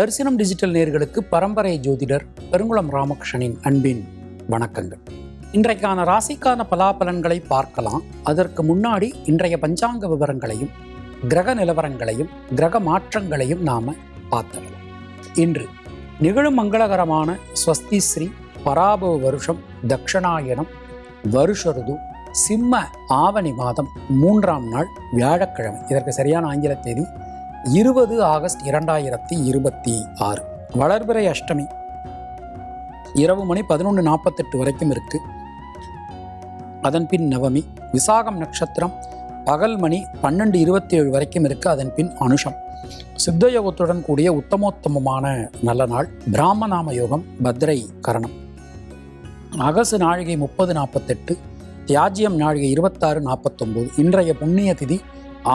தரிசனம் டிஜிட்டல் நேயர்களுக்கு பரம்பரை ஜோதிடர் பெருங்குளம் ராமகிருஷ்ணனின் அன்பின் வணக்கங்கள். இன்றைக்கான ராசிக்கான பலாபலன்களை பார்க்கலாம். அதற்கு முன்னாடி இன்றைய பஞ்சாங்க விவரங்களையும் கிரக நிலவரங்களையும் கிரக மாற்றங்களையும் நாம பார்த்துடலாம். இன்று நிகழும் மங்களகரமான ஸ்வஸ்தி ஸ்ரீ பராபவ வருஷம் தக்ஷணாயனம் வருஷருது சிம்ம ஆவணி மாதம் 3ஆம் நாள் வியாழக்கிழமை. இதற்கு சரியான ஆங்கில தேதி 20 ஆகஸ்ட் 2026. வளர்பிறை அஷ்டமி இரவு மணி 11:48 வரைக்கும் இருக்கு. அதன் பின் நவமி. விசாகம் நட்சத்திரம் பகல் மணி 12:27 வரைக்கும் இருக்கு. அதன் பின் அனுஷம். சித்தயோகத்துடன் கூடிய உத்தமோத்தமமான நல்ல நாள். பிராமநாம யோகம் பத்ரை கரணம். அகசு நாழிகை 30:48, தியாஜ்யம் நாழிகை 26:49. இன்றைய புண்ணிய திதி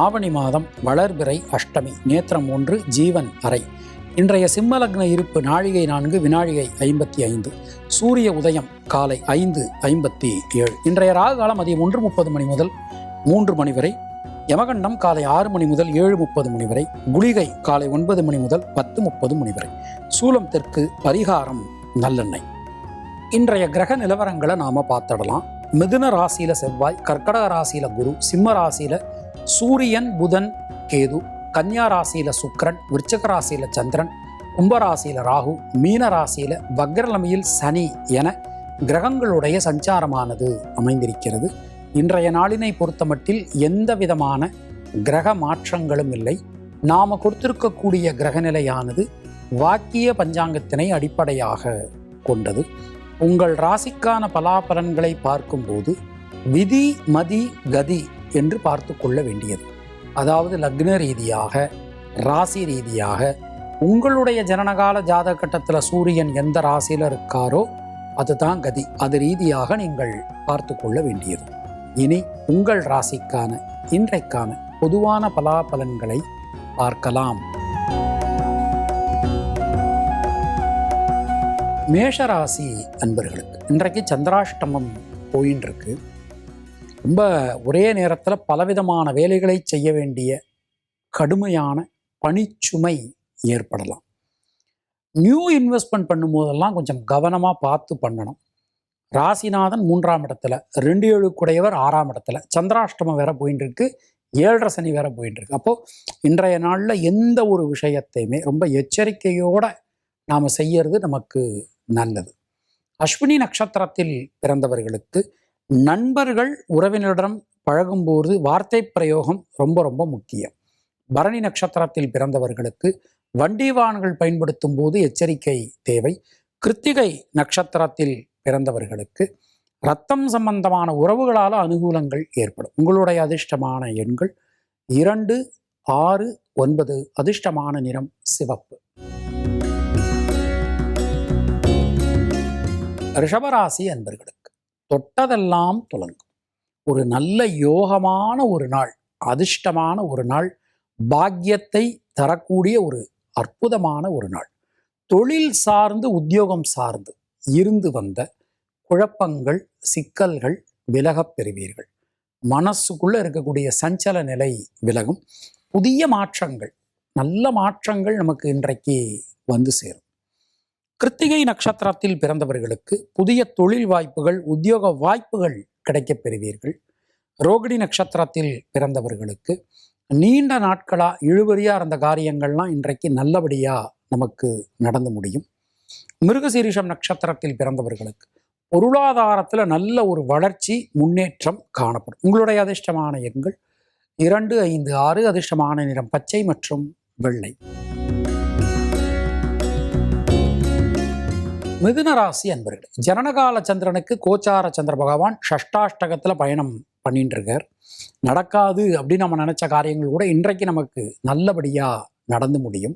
ஆவணி மாதம் வளர்பிறை அஷ்டமி. நேத்திரம் 1, ஜீவன் அறை. இன்றைய சிம்மலக்ன இருப்பு நாழிகை 4, வினாழிகை 55. சூரிய உதயம் காலை 5:57. இன்றைய ராகு காலம் மதியம் 1:30 மணி முதல் 3 மணி வரை. யமகண்டம் காலை 6 மணி முதல் 7:30 மணி வரை. குளிகை காலை 9 மணி முதல் 10:30 மணி வரை. சூலம் தெற்கு. பரிகாரம் நல்லெண்ணெய். இன்றைய கிரக நிலவரங்களை நாம பார்த்துடலாம். மிதுன ராசியில செவ்வாய், கர்க்கடக ராசியில குரு, சிம்ம ராசியில சூரியன் புதன் கேது, கன்னியா ராசியில சுக்கிரன், விருச்சிக ராசியில சந்திரன், கும்பராசியில ராகு, மீன ராசியில வக்ரநிலையில் சனி என கிரகங்களுடைய சஞ்சாரமானது அமைந்திருக்கிறது. இன்றைய நாளினை பொறுத்தமட்டில் எந்த விதமான கிரக மாற்றங்களும் இல்லை. நாம கொடுத்திருக்கக்கூடிய கிரகநிலையானது வாக்கிய பஞ்சாங்கத்தினை அடிப்படையாக கொண்டது. உங்கள் ராசிக்கான பலாபலன்களை பார்க்கும்போது விதி மதி கதி என்று பார்த்து கொள்ள வேண்டியது. அதாவது லக்ன ரீதியாக, ராசி ரீதியாக உங்களுடைய ஜனனகால ஜாதக கட்டத்தில் சூரியன் எந்த ராசியில் இருக்காரோ அதுதான் கதி. அது ரீதியாக நீங்கள் பார்த்து கொள்ள வேண்டியது. இனி உங்கள் ராசிக்கான இன்றைக்கான பொதுவான பலாபலன்களை பார்க்கலாம். மேஷராசி அன்பர்களுக்கு இன்றைக்கு சந்திராஷ்டமம் போயின்னு இருக்கு. ரொம்ப ஒரே நேரத்தில் பலவிதமான வேலைகளை செய்ய வேண்டிய கடுமையான பணிச்சுமை ஏற்படலாம். நியூ இன்வெஸ்ட்மெண்ட் பண்ணும்போதெல்லாம் கொஞ்சம் கவனமாக பார்த்து பண்ணணும். ராசிநாதன் 3ஆம் இடத்துல, 2 குடையவர் 6ஆம் இடத்துல, சந்திராஷ்டமம் வேற போயின்னு இருக்கு, 7.5 சனி வேற போயின்னு இருக்கு. அப்போது இன்றைய நாளில் எந்த ஒரு விஷயத்தையுமே ரொம்ப எச்சரிக்கையோடு நாம் செய்யறது நமக்கு நல்லது. அஸ்வினி நட்சத்திரத்தில் பிறந்தவர்களுக்கு நண்பர்கள் உறவினரிடம் பழகும்போது வார்த்தை பிரயோகம் ரொம்ப ரொம்ப முக்கியம். பரணி நட்சத்திரத்தில் பிறந்தவர்களுக்கு வண்டி வாகனங்கள் பயன்படுத்தும் போது எச்சரிக்கை தேவை. கிருத்திகை நட்சத்திரத்தில் பிறந்தவர்களுக்கு இரத்தம் சம்பந்தமான உறவுகளால் அனுகூலங்கள் ஏற்படும். உங்களுடைய அதிர்ஷ்டமான எண்கள் 2, 6, 9. அதிர்ஷ்டமான நிறம் சிவப்பு. ரிஷபராசி அன்பர்களுக்கு தொட்டதெல்லாம் துலங்கும். ஒரு நல்ல யோகமான ஒரு நாள், அதிர்ஷ்டமான ஒரு நாள், பாக்கியத்தை தரக்கூடிய ஒரு அற்புதமான ஒரு நாள். தொழில் சார்ந்து உத்தியோகம் சார்ந்து இருந்து வந்த குழப்பங்கள் சிக்கல்கள் விலகப் பெறுவீர்கள். மனசுக்குள்ள இருக்கக்கூடிய சஞ்சல நிலை விலகும். புதிய மாற்றங்கள், நல்ல மாற்றங்கள் நமக்கு இன்றைக்கு வந்து சேரும். கிருத்திகை நட்சத்திரத்தில் பிறந்தவர்களுக்கு புதிய தொழில் வாய்ப்புகள் உத்தியோக வாய்ப்புகள் கிடைக்கப் பெறுவீர்கள். ரோகிணி நட்சத்திரத்தில் பிறந்தவர்களுக்கு நீண்ட நாட்களா இழுபறியா இருந்த காரியங்கள்லாம் இன்றைக்கு நல்லபடியா நமக்கு நடந்து முடியும். மிருகசீரிஷம் நட்சத்திரத்தில் பிறந்தவர்களுக்கு பொருளாதாரத்தில் நல்ல ஒரு வளர்ச்சி முன்னேற்றம் காணப்படும். உங்களுடைய அதிர்ஷ்டமான எண்கள் 2, 5, 6. அதிர்ஷ்டமான நிறம் பச்சை மற்றும் வெள்ளை. மிதுன ராசி அன்பர்கள், ஜனனகால சந்திரனுக்கு கோச்சார சந்திர பகவான் ஷஷ்டாஷ்டகத்தில் பயணம் பண்ணிட்டு இருக்கார். நடக்காது அப்படின்னு நம்ம நினைச்ச காரியங்கள் கூட இன்றைக்கு நமக்கு நல்லபடியாக நடந்து முடியும்.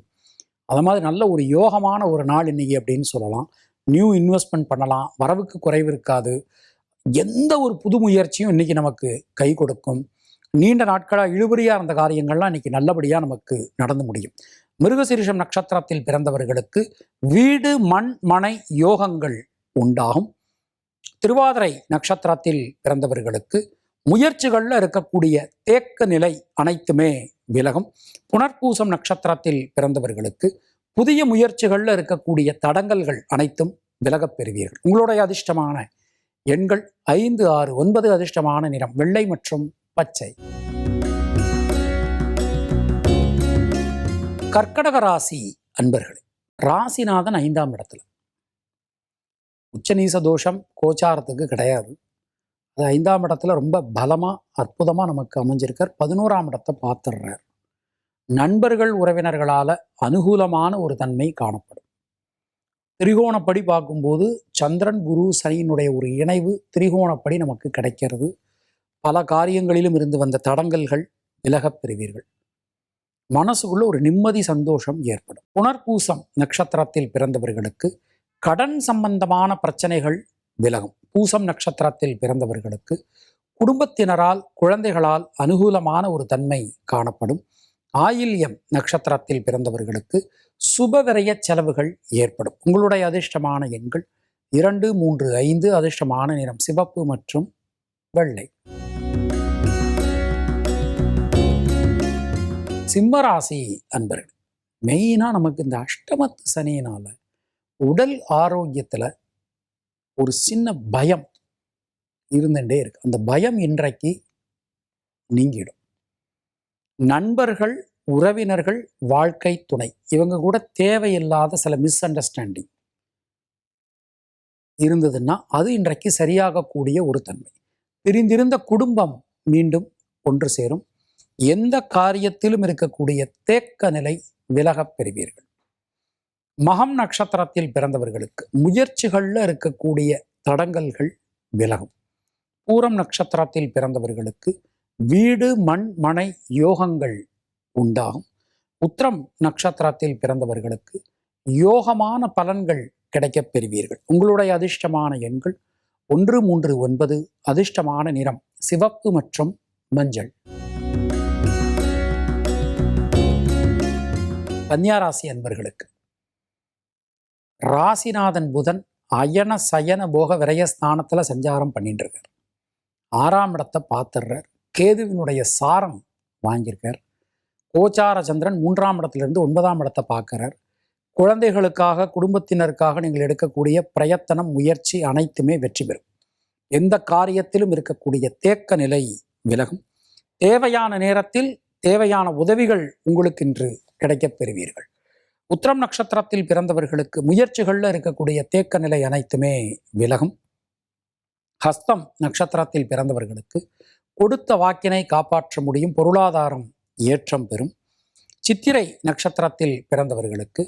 அது மாதிரி நல்ல ஒரு யோகமான ஒரு நாள் இன்னைக்கு அப்படின்னு சொல்லலாம். நியூ இன்வெஸ்ட்மெண்ட் பண்ணலாம், வரவுக்கு குறைவு இருக்காது. எந்த ஒரு புது முயற்சியும் இன்னைக்கு நமக்கு கை கொடுக்கும். நீண்ட நாட்களாக இழுபறியாக இருந்த காரியங்கள்லாம் இன்னைக்கு நல்லபடியாக நமக்கு நடந்து முடியும். மிருகசீரிஷம் நட்சத்திரத்தில் பிறந்தவர்களுக்கு வீடு மண் மனை யோகங்கள் உண்டாகும். திருவாதிரை நட்சத்திரத்தில் பிறந்தவர்களுக்கு முயற்சிகளில் இருக்கக்கூடிய தேக்க நிலை அனைத்துமே விலகும். புனர்பூசம் நட்சத்திரத்தில் பிறந்தவர்களுக்கு புதிய முயற்சிகளில் இருக்கக்கூடிய தடங்கல்கள் அனைத்தும் விலகப் பெறுவீர்கள். உங்களுடைய அதிர்ஷ்டமான எண்கள் 5, 6, 9. அதிர்ஷ்டமான நிறம் வெள்ளை மற்றும் பச்சை. கர்க்கடக ராசி அன்பர்களே, ராசிநாதன் 5ஆம் இடத்துல. உச்சநீச தோஷம் கோச்சாரத்துக்கு கிடையாது. அது 5ஆம் இடத்துல ரொம்ப பலமா அற்புதமா நமக்கு அமைஞ்சிருக்கார். 11ஆம் இடத்தை பார்த்துடுறார். நண்பர்கள் உறவினர்களால அனுகூலமான ஒரு தன்மை காணப்படும். திரிகோணப்படி பார்க்கும்போது சந்திரன் குரு சனியினுடைய ஒரு இணைவு திரிகோணப்படி நமக்கு கிடைக்கிறது. பல காரியங்களிலும் இருந்து வந்த தடங்கல்கள் விலகப் பெறுவீர்கள். மனசுக்குள்ள ஒரு நிம்மதி சந்தோஷம் ஏற்படும். புனர்பூசம் நட்சத்திரத்தில் பிறந்தவர்களுக்கு கடன் சம்பந்தமான பிரச்சனைகள் விலகும். பூசம் நட்சத்திரத்தில் பிறந்தவர்களுக்கு குடும்பத்தினரால் குழந்தைகளால் அனுகூலமான ஒரு தன்மை காணப்படும். ஆயில்யம் நட்சத்திரத்தில் பிறந்தவர்களுக்கு சுபவிரய செலவுகள் ஏற்படும். உங்களுடைய அதிர்ஷ்டமான எண்கள் 2, 3, 5. அதிர்ஷ்டமான நிறம் சிவப்பு மற்றும் வெள்ளை. சிம்மராசி அன்பர்கள், மெயினாக நமக்கு இந்த அஷ்டமத்து சனியினால உடல் ஆரோக்கியத்தில் ஒரு சின்ன பயம் இருந்துட்டே இருக்கு. அந்த பயம் இன்றைக்கு நீங்கிடும். நண்பர்கள் உறவினர்கள் வாழ்க்கை துணை இவங்க கூட தேவையில்லாத சில மிஸ் அண்டர்ஸ்டாண்டிங் இருந்ததுன்னா அது இன்றைக்கு சரியாகக்கூடிய ஒரு தன்மை. பிரிந்திருந்த குடும்பம் மீண்டும் ஒன்று சேரும். எந்த காரியத்திலும் இருக்கக்கூடிய தேக்க நிலை விலகப் பெறுவீர்கள். மகம் நட்சத்திரத்தில் பிறந்தவர்களுக்கு முயற்சிகளில் இருக்கக்கூடிய தடங்கல்கள் விலகும். பூரம் நட்சத்திரத்தில் பிறந்தவர்களுக்கு வீடு மண் மனை யோகங்கள் உண்டாகும். உத்திரம் நட்சத்திரத்தில் பிறந்தவர்களுக்கு யோகமான பலன்கள் கிடைக்கப் பெறுவீர்கள். உங்களுடைய அதிர்ஷ்டமான எண்கள் 1, 3, 9. அதிர்ஷ்டமான நிறம் சிவப்பு மற்றும் மஞ்சள். கன்னியாராசி அன்பர்களுக்கு ராசிநாதன் புதன் அயன சயன போக விரயஸ்தானத்தில் சஞ்சாரம் பண்ணிட்டு இருக்கார். 6ஆம் இடத்தை பார்த்துடுறார். கேதுவினுடைய சாரம் வாங்கியிருக்கார். கோச்சார சந்திரன் 3ஆம் இடத்திலிருந்து 9ஆம் இடத்தை பார்க்கிறார். குழந்தைகளுக்காக குடும்பத்தினருக்காக நீங்கள் எடுக்கக்கூடிய பிரயத்தனம் முயற்சி அனைத்துமே வெற்றி பெறும். எந்த காரியத்திலும் இருக்கக்கூடிய தேக்க நிலை விலகும். தேவையான நேரத்தில் தேவையான உதவிகள் உங்களுக்கு இன்று கிடைக்கப் பெறுவீர்கள். உத்திரம் நட்சத்திரத்தில் பிறந்தவர்களுக்கு முயற்சிகளில் இருக்கக்கூடிய தேக்க நிலை அனைத்துமே விலகும். ஹஸ்தம் நட்சத்திரத்தில் பிறந்தவர்களுக்கு கொடுத்த வாக்கினை காப்பாற்ற முடியும். பொருளாதாரம் ஏற்றம் பெறும். சித்திரை நட்சத்திரத்தில் பிறந்தவர்களுக்கு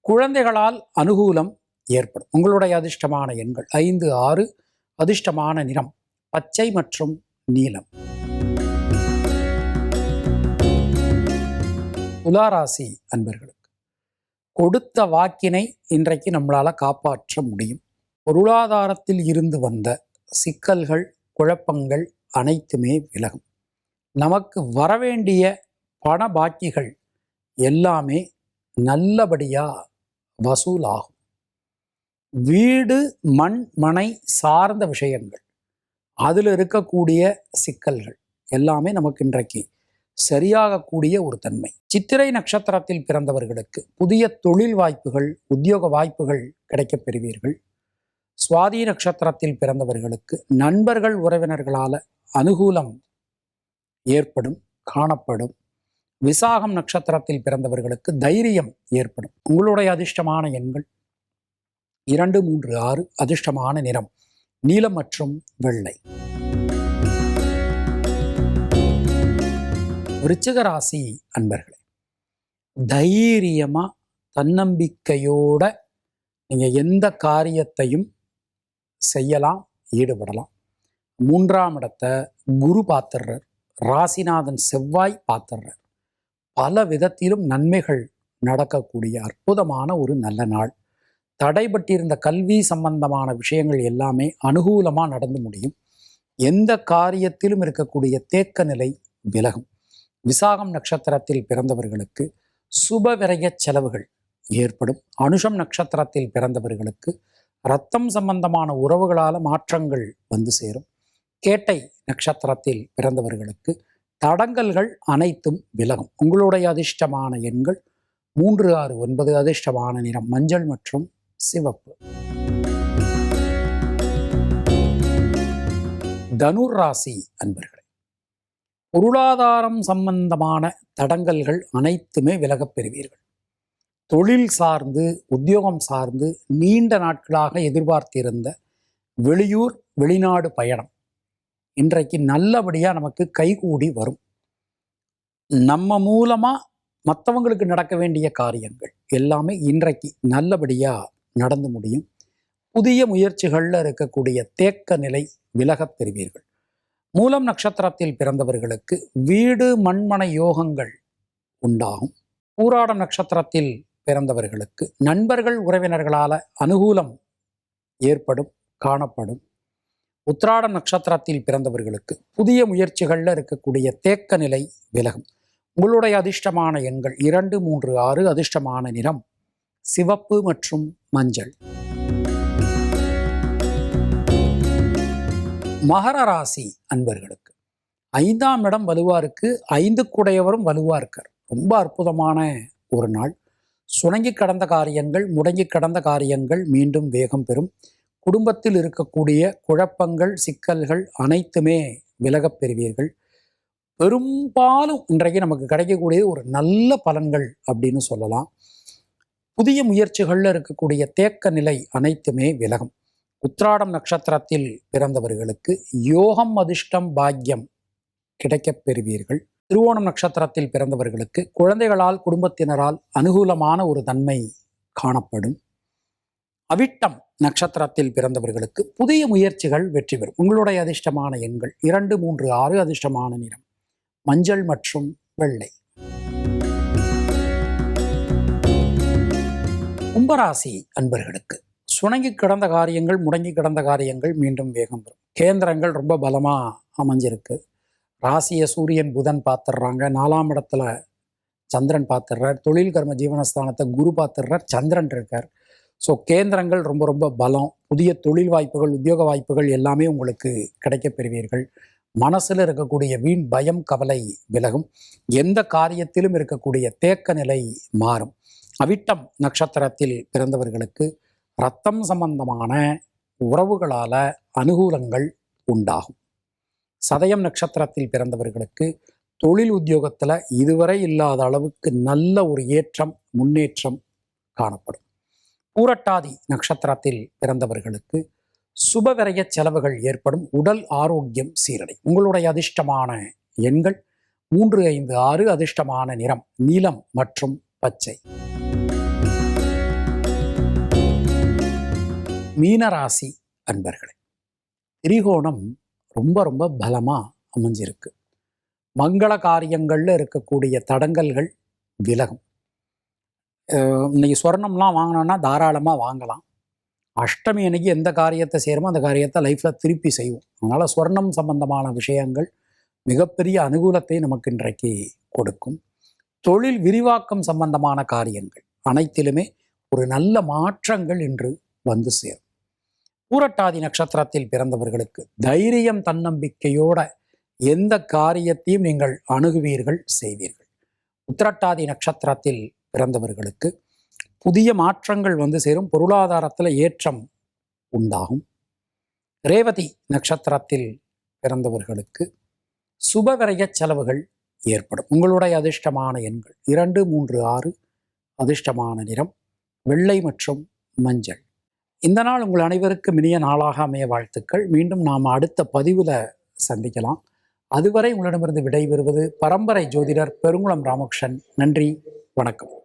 குழந்தைகளால் அனுகூலம் ஏற்படும். உங்களுடைய அதிர்ஷ்டமான எண்கள் 5, 6. அதிர்ஷ்டமான நிறம் பச்சை மற்றும் நீலம். துளாராசி அன்பர்களுக்கு கொடுத்த வாக்கினை இன்றைக்கு நம்மளால காப்பாற்ற முடியும். பொருளாதாரத்தில் இருந்து வந்த சிக்கல்கள் குழப்பங்கள் அனைத்துமே விலகும். நமக்கு வரவேண்டிய பண பாக்கிகள் எல்லாமே நல்லபடியா வசூலாகும். வீடு மண் மனை சார்ந்த விஷயங்கள் அதில் இருக்கக்கூடிய சிக்கல்கள் எல்லாமே நமக்கு இன்றைக்கு சரியாகக்கூடிய ஒரு தன்மை. சித்திரை நட்சத்திரத்தில் பிறந்தவர்களுக்கு புதிய தொழில் வாய்ப்புகள் உத்தியோக வாய்ப்புகள் கிடைக்கப் பெறுவீர்கள். சுவாதி நட்சத்திரத்தில் பிறந்தவர்களுக்கு நண்பர்கள் உறவினர்களால் அனுகூலம் ஏற்படும் காணப்படும். விசாகம் நட்சத்திரத்தில் பிறந்தவர்களுக்கு தைரியம் ஏற்படும். உங்களுடைய அதிர்ஷ்டமான எண்கள் 2, 3, 6. அதிர்ஷ்டமான நிறம் நீலம் மற்றும் வெள்ளை. விருச்சிக ராசி அன்பர்களே, தைரியமா தன்னம்பிக்கையோட நீங்க எந்த காரியத்தையும் செய்யலாம், ஈடுபடலாம். 3ஆம் இடத்தை குரு பார்த்துடுறார். ராசிநாதன் செவ்வாய் பார்த்துடுறார். பல விதத்திலும் நன்மைகள் நடக்கக்கூடிய அற்புதமான ஒரு நல்ல நாள். தடைபட்டிருந்த கல்வி சம்பந்தமான விஷயங்கள் எல்லாமே அனுகூலமாக நடந்து முடியும். எந்த காரியத்திலும் இருக்கக்கூடிய தேக்க நிலை விலகும். விசாகம் நட்சத்திரத்தில் பிறந்தவர்களுக்கு சுப விரய செலவுகள் ஏற்படும். அனுஷம் நட்சத்திரத்தில் பிறந்தவர்களுக்கு இரத்தம் சம்பந்தமான உறவுகளால் மாற்றங்கள் வந்து சேரும். கேட்டை நட்சத்திரத்தில் பிறந்தவர்களுக்கு தடங்கல்கள் அனைத்தும் விலகும். உங்களுடைய அதிர்ஷ்டமான எண்கள் 369 அதிர்ஷ்டமான நிறம் மஞ்சள் மற்றும் சிவப்பு. தனுர் ராசி அன்பர்களே, பொருளாதாரம் சம்பந்தமான தடங்கல்கள் அனைத்துமே விலகப் பெறுவீர்கள். தொழில் சார்ந்து, உத்தியோகம் சார்ந்து நீண்ட நாட்களாக எதிர்பார்த்திருந்த வெளியூர் வெளிநாடு பயணம் இன்றைக்கு நல்லபடியாக நமக்கு கைகூடி வரும். நம்ம மூலமாக மற்றவங்களுக்கு நடக்க வேண்டிய காரியங்கள் எல்லாமே இன்றைக்கு நல்லபடியாக நடந்து முடியும். புதிய முயற்சிகளில் இருக்கக்கூடிய தேக்க நிலை விலகப் பெறுவீர்கள். மூலம் நட்சத்திரத்தில் பிறந்தவர்களுக்கு வீடு மண்மனை யோகங்கள் உண்டாகும். பூராடம் நட்சத்திரத்தில் பிறந்தவர்களுக்கு நண்பர்கள் உறவினர்களால் அனுகூலம் ஏற்படும் காணப்படும். உத்திராடம் நட்சத்திரத்தில் பிறந்தவர்களுக்கு புதிய முயற்சிகளில் இருக்கக்கூடிய தேக்க நிலை விலகும். உங்களுடைய அதிர்ஷ்டமான எண்கள் 2, 3, 6. அதிர்ஷ்டமான நிறம் சிவப்பு மற்றும் மஞ்சள். மகர ராசி அன்பர்களுக்கு 5ஆம் இடம் வலுவா இருக்கு. 5க்குடையவரும் வலுவா இருக்கார். ரொம்ப அற்புதமான ஒரு நாள். சுணங்கி கடந்த காரியங்கள், முடங்கி கடந்த காரியங்கள் மீண்டும் வேகம் பெறும். குடும்பத்தில் இருக்கக்கூடிய குழப்பங்கள், சிக்கல்கள் அனைத்துமே விலகப் பெறுவீர்கள். பெரும்பாலும் இன்றைக்கு நமக்கு கிடைக்கக்கூடிய ஒரு நல்ல பலன்கள் அப்படின்னு சொல்லலாம். புதிய முயற்சிகளில் இருக்கக்கூடிய தேக்க நிலை அனைத்துமே விலகும். உத்திராடம் நட்சத்திரத்தில் பிறந்தவர்களுக்கு யோகம், அதிர்ஷ்டம், பாக்கியம் கிடைக்கப் பெறுவீர்கள். திருவோணம் நட்சத்திரத்தில் பிறந்தவர்களுக்கு குழந்தைகளால், குடும்பத்தினரால் அனுகூலமான ஒரு தன்மை காணப்படும். அவிட்டம் நட்சத்திரத்தில் பிறந்தவர்களுக்கு புதிய முயற்சிகள் வெற்றி பெறும். உங்களுடைய அதிர்ஷ்டமான எண்கள் 2, 3, 6. அதிர்ஷ்டமான நிறம் மஞ்சள் மற்றும் வெள்ளை. கும்பராசி அன்பர்களுக்கு சுணங்கி கிடந்த காரியங்கள், முடங்கி கிடந்த காரியங்கள் மீண்டும் வேகம் பெறும். கேந்திரங்கள் ரொம்ப பலமாக அமைஞ்சிருக்கு. ராசியை சூரியன் புதன் பார்த்துடுறாங்க. 4ஆம் இடத்துல சந்திரன் பார்த்துடுறார். தொழில் கர்ம ஜீவனஸ்தானத்தை குரு பார்த்துடுறார். சந்திரன் இருக்கார். ஸோ கேந்திரங்கள் ரொம்ப ரொம்ப பலம். புதிய தொழில் வாய்ப்புகள், உத்தியோக வாய்ப்புகள் எல்லாமே உங்களுக்கு கிடைக்கப் பெறுவீர்கள். மனசில் இருக்கக்கூடிய வீண் பயம், கவலை விலகும். எந்த காரியத்திலும் இருக்கக்கூடிய தேக்க நிலை மாறும். அவிட்டம் நட்சத்திரத்தில் பிறந்தவர்களுக்கு இரத்தம் சம்பந்தமான உறவுகளால் அனுகூலங்கள் உண்டாகும். சதயம் நட்சத்திரத்தில் பிறந்தவர்களுக்கு தொழில் உத்தியோகத்தில் இதுவரை இல்லாத அளவுக்கு நல்ல ஒரு ஏற்றம், முன்னேற்றம் காணப்படும். பூரட்டாதி நட்சத்திரத்தில் பிறந்தவர்களுக்கு சுபவிரய செலவுகள் ஏற்படும். உடல் ஆரோக்கியம் சீரடையும். உங்களுடைய அதிர்ஷ்டமான எண்கள் 3, 5, 6. அதிர்ஷ்டமான நிறம் நீலம் மற்றும் பச்சை. மீனராசி அன்பர்களே, திரிகோணம் ரொம்ப ரொம்ப பலமாக அமைஞ்சிருக்கு. மங்கள காரியங்களில் இருக்கக்கூடிய தடங்கல்கள் விலகும். இன்னைக்கு சொர்ணம்லாம் வாங்கினோன்னா தாராளமாக வாங்கலாம். அஷ்டமி அன்னைக்கு எந்த காரியத்தை செய்கிறோமோ அந்த காரியத்தை லைஃப்பில் திருப்பி செய்வோம். அதனால் சொர்ணம் சம்பந்தமான விஷயங்கள் மிகப்பெரிய அனுகூலத்தை நமக்கு இன்றைக்கு கொடுக்கும். தொழில் விரிவாக்கம் சம்பந்தமான காரியங்கள் அனைத்திலுமே ஒரு நல்ல மாற்றங்கள் இன்று வந்து சேரும். பூரட்டாதி நட்சத்திரத்தில் பிறந்தவர்களுக்கு தைரியம், தன்னம்பிக்கையோட எந்த காரியத்தையும் நீங்கள் அணுகுவீர்கள், செய்வீர்கள். உத்திரட்டாதி நட்சத்திரத்தில் பிறந்தவர்களுக்கு புதிய மாற்றங்கள் வந்து சேரும். பொருளாதாரத்தில் ஏற்றம் உண்டாகும். ரேவதி நட்சத்திரத்தில் பிறந்தவர்களுக்கு சுபவிரய செலவுகள் ஏற்படும். உங்களுடைய அதிர்ஷ்டமான எண்கள் 2, 3, 6. அதிர்ஷ்டமான நிறம் வெள்ளை மற்றும் மஞ்சள். இந்த நாள் உங்கள் அனைவருக்கும் இனிய நாளாக அமைய வாழ்த்துக்கள். மீண்டும் நாம் அடுத்த பதிவில் சந்திக்கலாம். அதுவரை உங்களிடமிருந்து விடைபெறுவது பரம்பரை ஜோதிடர் பெருங்குளம் ராமகிருஷ்ணன். நன்றி, வணக்கம்.